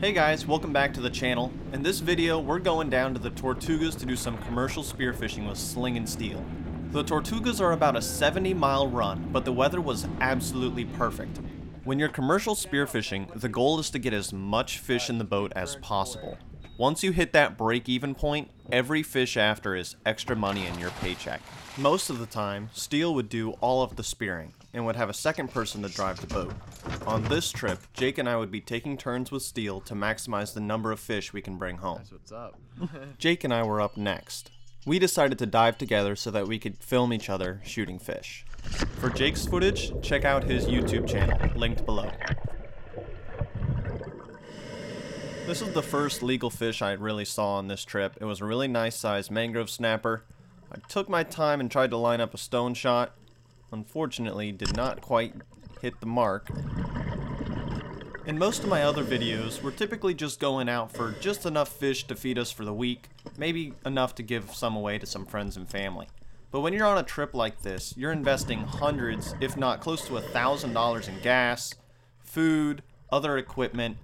Hey guys, welcome back to the channel. In this video, we're going down to the Tortugas to do some commercial spearfishing with sling and steel. The Tortugas are about a 70-mile run, but the weather was absolutely perfect. When you're commercial spearfishing, the goal is to get as much fish in the boat as possible. Once you hit that break-even point, every fish after is extra money in your paycheck. Most of the time, Steel would do all of the spearing, and would have a second person to drive the boat. On this trip, Jake and I would be taking turns with Steel to maximize the number of fish we can bring home. That's what's up. Jake and I were up next. We decided to dive together so that we could film each other shooting fish. For Jake's footage, check out his YouTube channel, linked below. This is the first legal fish I really saw on this trip. It was a really nice sized mangrove snapper. I took my time and tried to line up a stone shot. Unfortunately, did not quite hit the mark. In most of my other videos, we're typically just going out for just enough fish to feed us for the week, maybe enough to give some away to some friends and family. But when you're on a trip like this, you're investing hundreds, if not close to $1,000 in gas, food, other equipment.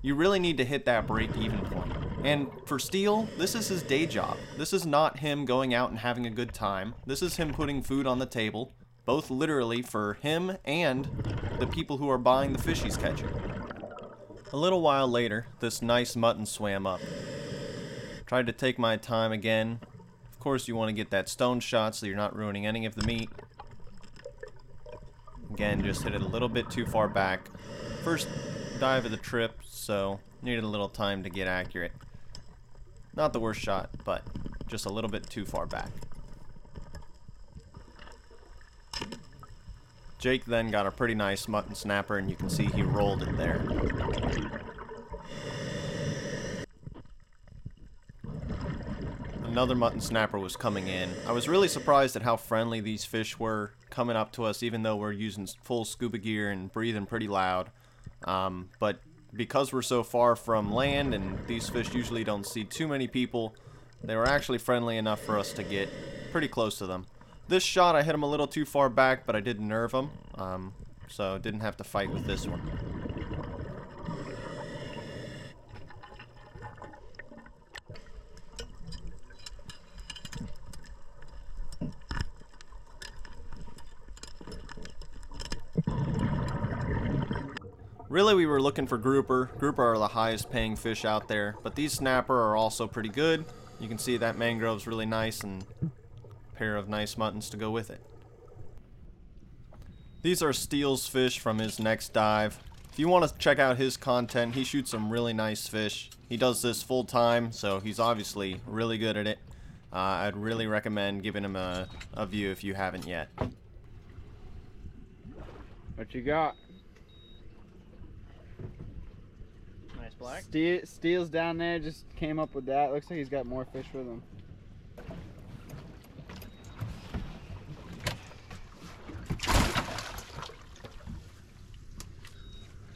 You really need to hit that break-even point. And for Steel, this is his day job. This is not him going out and having a good time. This is him putting food on the table, both literally for him and the people who are buying the fish he's catching. A little while later, this nice mutton swam up. Tried to take my time again. Of course, you want to get that stone shot so you're not ruining any of the meat. Again, just hit it a little bit too far back. First dive of the trip, so needed a little time to get accurate. Not the worst shot, but just a little bit too far back. Jake then got a pretty nice mutton snapper, and you can see he rolled it there. Another mutton snapper was coming in. I was really surprised at how friendly these fish were coming up to us, even though we're using full scuba gear and breathing pretty loud. But because we're so far from land and these fish usually don't see too many people, they were actually friendly enough for us to get pretty close to them. This shot I hit him a little too far back, but I did nerve him, so didn't have to fight with this one. Really, we were looking for grouper. Grouper are the highest paying fish out there, but these snapper are also pretty good. You can see that mangrove's really nice and a pair of nice muttons to go with it. These are Steel's fish from his next dive. If you want to check out his content, he shoots some really nice fish. He does this full time, so he's obviously really good at it. I'd really recommend giving him a view if you haven't yet. What you got? Nice black. Steel's down there, just came up with that. Looks like he's got more fish with him.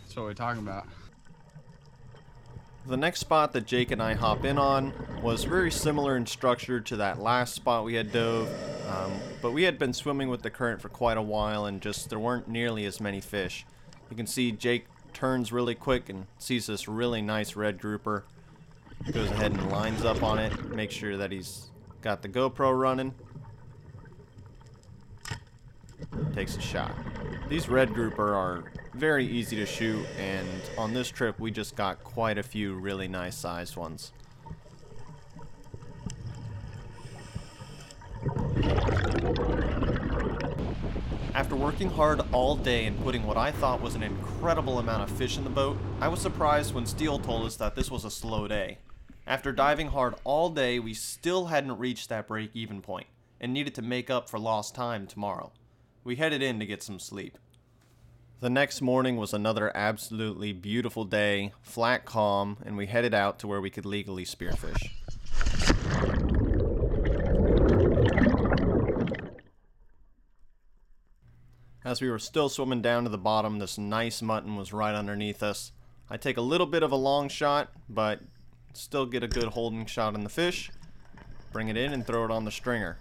That's what we're talking about. The next spot that Jake and I hop in on was very similar in structure to that last spot we had dove, but we had been swimming with the current for quite a while and just there weren't nearly as many fish. You can see Jake turns really quick and sees this really nice red grouper. Goes ahead and lines up on it, makes sure that he's got the GoPro running. Takes a shot. These red grouper are very easy to shoot, and on this trip we just got quite a few really nice sized ones. After working hard all day and putting what I thought was an incredible amount of fish in the boat, I was surprised when Steel told us that this was a slow day. After diving hard all day, we still hadn't reached that break-even point and needed to make up for lost time tomorrow. We headed in to get some sleep. The next morning was another absolutely beautiful day, flat calm, and we headed out to where we could legally spearfish. As we were still swimming down to the bottom, this nice mutton was right underneath us. I take a little bit of a long shot, but still get a good holding shot on the fish, bring it in and throw it on the stringer.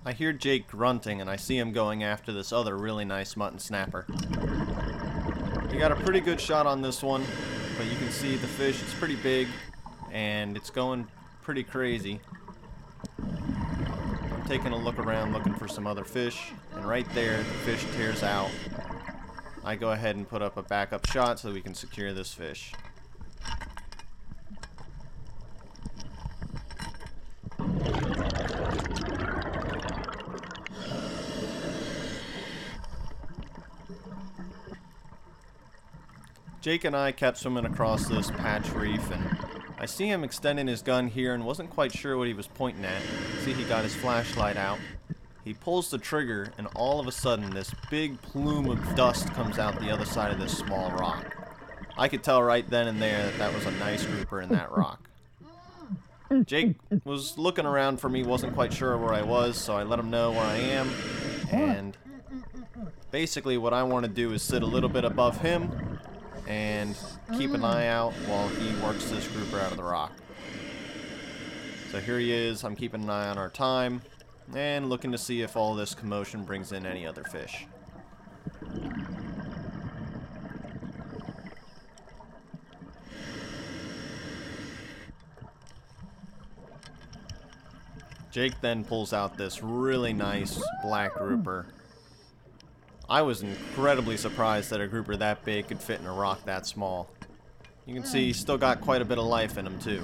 I hear Jake grunting and I see him going after this other really nice mutton snapper. He got a pretty good shot on this one, but you can see the fish, it's pretty big and it's going pretty crazy. I'm taking a look around looking for some other fish, and right there the fish tears out. I go ahead and put up a backup shot so we can secure this fish. Jake and I kept swimming across this patch reef, and I see him extending his gun here and wasn't quite sure what he was pointing at. See, he got his flashlight out. He pulls the trigger, and all of a sudden this big plume of dust comes out the other side of this small rock. I could tell right then and there that that was a nice grouper in that rock. Jake was looking around for me, wasn't quite sure where I was, so I let him know where I am, and basically what I want to do is sit a little bit above him and keep an eye out while he works this grouper out of the rock. So here he is. I'm keeping an eye on our time and looking to see if all this commotion brings in any other fish. Jake then pulls out this really nice black grouper. I was incredibly surprised that a grouper that big could fit in a rock that small. You can see he's still got quite a bit of life in him too.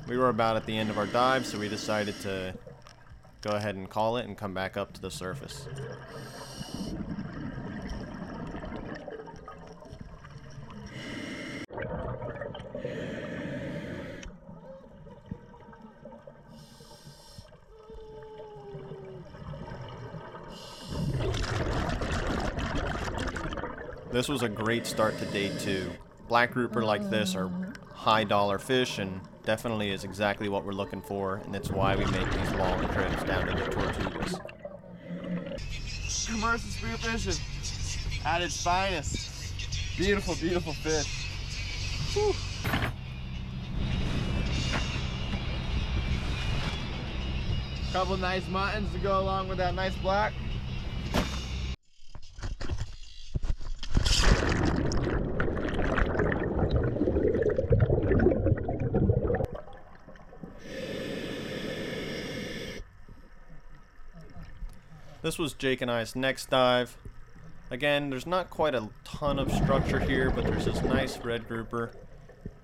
We were about at the end of our dive, so we decided to go ahead and call it and come back up to the surface. This was a great start to day 2. Black grouper like this are high dollar fish and definitely is exactly what we're looking for, and it's why we make these long trips down to the Tortugas. Commercial spearfishing at its finest. Beautiful, beautiful fish. Whew. Couple nice muttons to go along with that nice black. This was Jake and I's next dive. Again, there's not quite a ton of structure here, but there's this nice red grouper.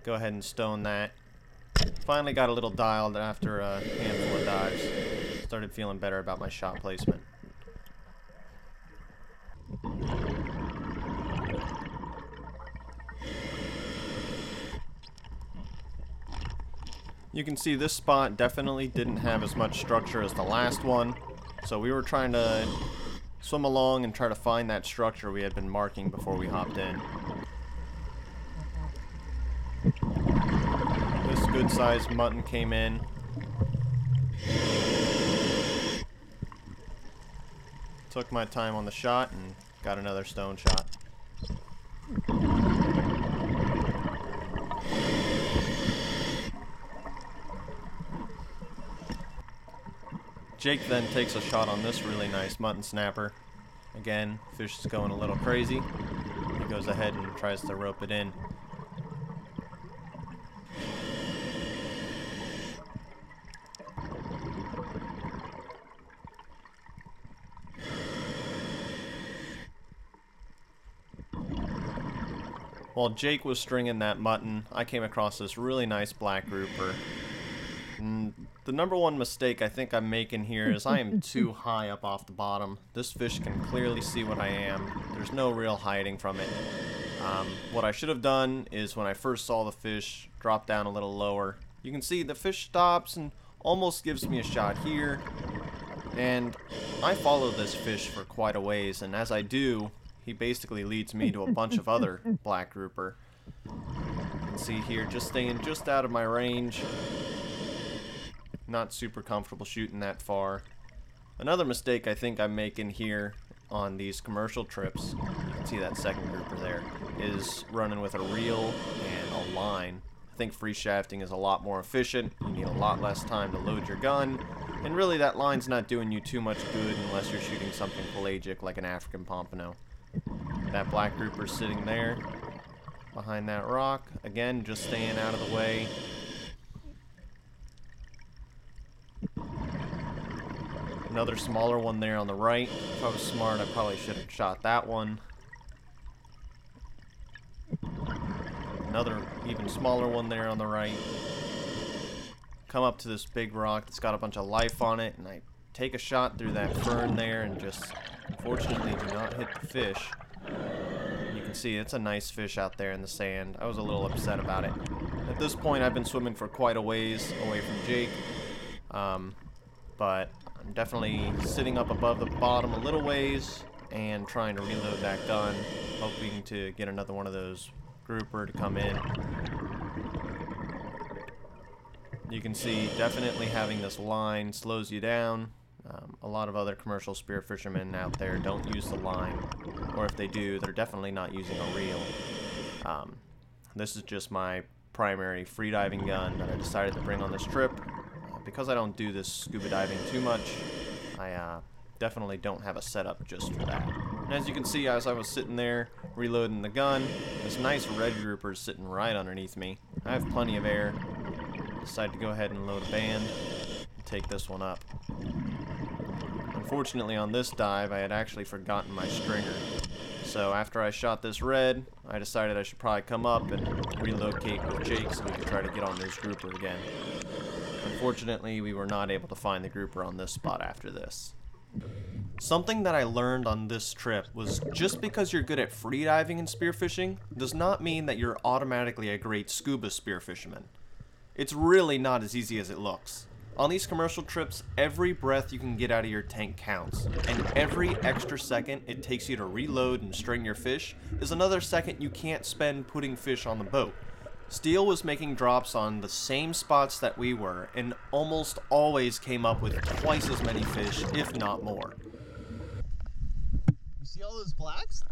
Go ahead and stone that. Finally got a little dialed after a handful of dives. Started feeling better about my shot placement. You can see this spot definitely didn't have as much structure as the last one. So we were trying to swim along and try to find that structure we had been marking before we hopped in. This good-sized mutton came in. Took my time on the shot and got another stone shot. Jake then takes a shot on this really nice mutton snapper. Again, fish is going a little crazy. He goes ahead and tries to rope it in. While Jake was stringing that mutton, I came across this really nice black grouper. The number one mistake I think I'm making here is I am too high up off the bottom. This fish can clearly see what I am. There's no real hiding from it. What I should have done is when I first saw the fish, drop down a little lower. You can see the fish stops and almost gives me a shot here. And I follow this fish for quite a ways, and as I do, he basically leads me to a bunch of other black grouper. You can see here, just staying just out of my range. Not super comfortable shooting that far. Another mistake I think I'm making here on these commercial trips, you can see that second grouper there, is running with a reel and a line. I think free shafting is a lot more efficient. You need a lot less time to load your gun. And really, that line's not doing you too much good unless you're shooting something pelagic like an African pompano. That black grouper's sitting there behind that rock. Again, just staying out of the way. Another smaller one there on the right. If I was smart, I probably should have shot that one. Another even smaller one there on the right. Come up to this big rock that's got a bunch of life on it, and I take a shot through that fern there and just unfortunately do not hit the fish. You can see it's a nice fish out there in the sand. I was a little upset about it. At this point, I've been swimming for quite a ways away from Jake, but I'm definitely sitting up above the bottom a little ways and trying to reload that gun, hoping to get another one of those grouper to come in. You can see definitely having this line slows you down. A lot of other commercial spear fishermen out there don't use the line, or if they do, they're definitely not using a reel. This is just my primary freediving gun that I decided to bring on this trip. Because I don't do this scuba diving too much, I definitely don't have a setup just for that. And as you can see, as I was sitting there reloading the gun, this nice red grouper is sitting right underneath me. I have plenty of air. Decided to go ahead and load a band and take this one up. Unfortunately, on this dive, I had actually forgotten my stringer. So after I shot this red, I decided I should probably come up and relocate with Jake so we could try to get on this grouper again. Unfortunately, we were not able to find the grouper on this spot after this. Something that I learned on this trip was just because you're good at freediving and spearfishing does not mean that you're automatically a great scuba spearfisherman. It's really not as easy as it looks. On these commercial trips, every breath you can get out of your tank counts, and every extra second it takes you to reload and string your fish is another second you can't spend putting fish on the boat. Steele was making drops on the same spots that we were, and almost always came up with twice as many fish, if not more. You see all those blacks?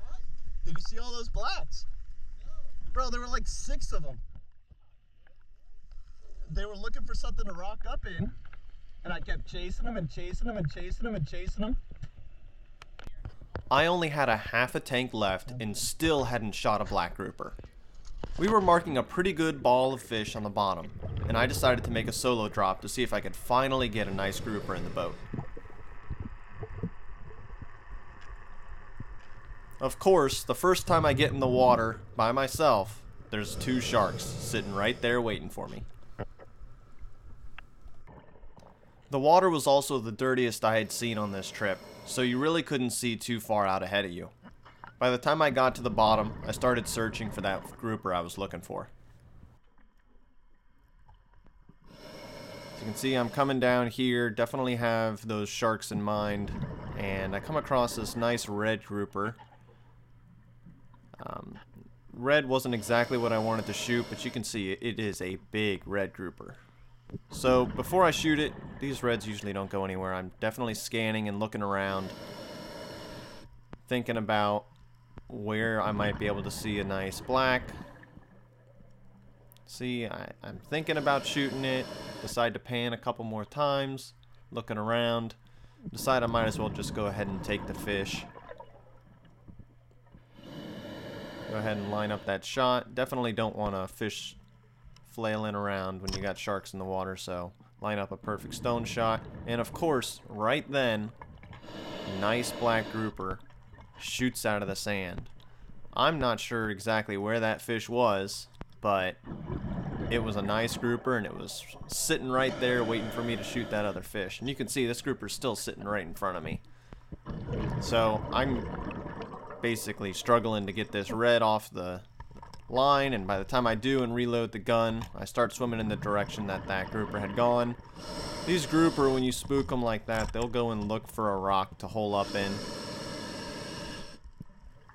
What? Did you see all those blacks? No. Bro, there were like 6 of them. They were looking for something to rock up in, and I kept chasing them and chasing them and chasing them and chasing them. I only had a half a tank left and still hadn't shot a black grouper. We were marking a pretty good ball of fish on the bottom, and I decided to make a solo drop to see if I could finally get a nice grouper in the boat. Of course, the first time I get in the water by myself, there's 2 sharks sitting right there waiting for me. The water was also the dirtiest I had seen on this trip, so you really couldn't see too far out ahead of you. By the time I got to the bottom, I started searching for that grouper I was looking for. As you can see, I'm coming down here, definitely have those sharks in mind, and I come across this nice red grouper. Red wasn't exactly what I wanted to shoot, but you can see it is a big red grouper. So before I shoot it, these reds usually don't go anywhere. I'm definitely scanning and looking around, thinking about where I might be able to see a nice black. See, I'm thinking about shooting it, decide to pan a couple more times, looking around, decide I might as well just go ahead and take the fish. Go ahead and line up that shot. Definitely don't want a fish flailing around when you got sharks in the water, so line up a perfect stone shot. And of course, right then, nice black grouper shoots out of the sand. I'm not sure exactly where that fish was, but it was a nice grouper, and it was sitting right there waiting for me to shoot that other fish. And you can see this grouper's still sitting right in front of me. So I'm basically struggling to get this red off the line, and by the time I do and reload the gun, I start swimming in the direction that that grouper had gone. These grouper, when you spook them like that, they'll go and look for a rock to hole up in.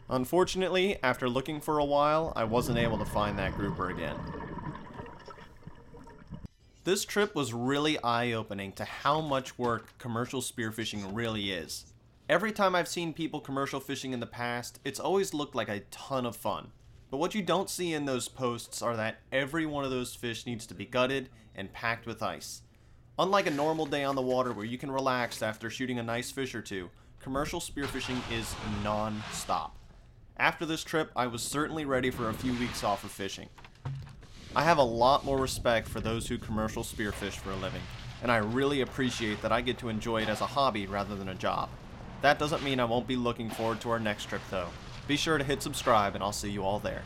Unfortunately, after looking for a while, I wasn't able to find that grouper again. This trip was really eye-opening to how much work commercial spearfishing really is. Every time I've seen people commercial fishing in the past, it's always looked like a ton of fun. But what you don't see in those posts are that every one of those fish needs to be gutted and packed with ice. Unlike a normal day on the water where you can relax after shooting a nice fish or two, commercial spearfishing is non-stop. After this trip, I was certainly ready for a few weeks off of fishing. I have a lot more respect for those who commercial spearfish for a living, and I really appreciate that I get to enjoy it as a hobby rather than a job. That doesn't mean I won't be looking forward to our next trip though. Be sure to hit subscribe and I'll see you all there.